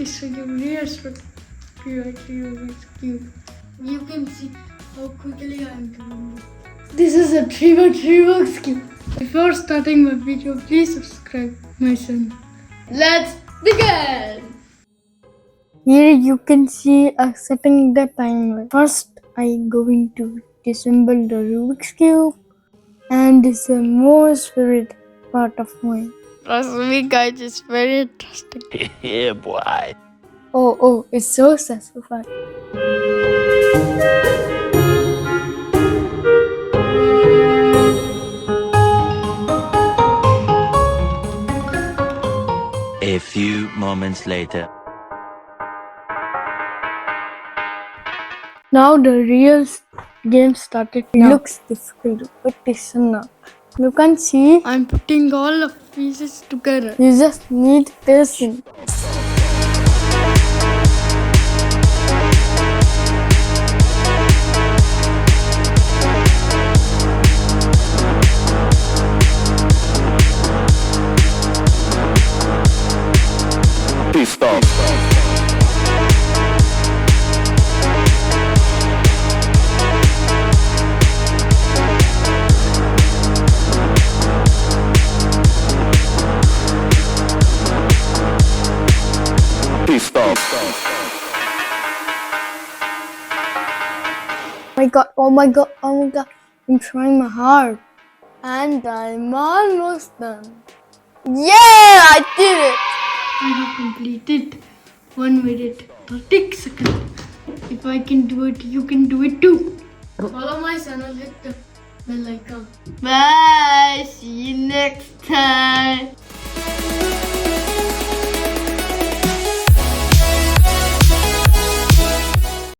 is a reassembly Rubik's Cube. You can see how quickly I am doing this. This is a 3x3 Rubik's Cube. Before starting my video, please subscribe my channel. Let's begin! Here you can see us setting the timer. First, I'm going to disassemble the Rubik's Cube, and this is the most favorite part of mine. Trust me, guys, it's very interesting. Yeah, boy. Oh, it's so satisfying. A few moments later. Now the real game started. It looks difficult, but it's not. You can see I'm putting all the pieces together. You just need patience. Please stop. Please stop. Oh my god, I'm trying my hard. And I'm almost done. Yeah, I did it! I have completed 1 minute 30 seconds. If I can do it, you can do it too. Follow my channel, hit the bell icon. Bye, see you next time.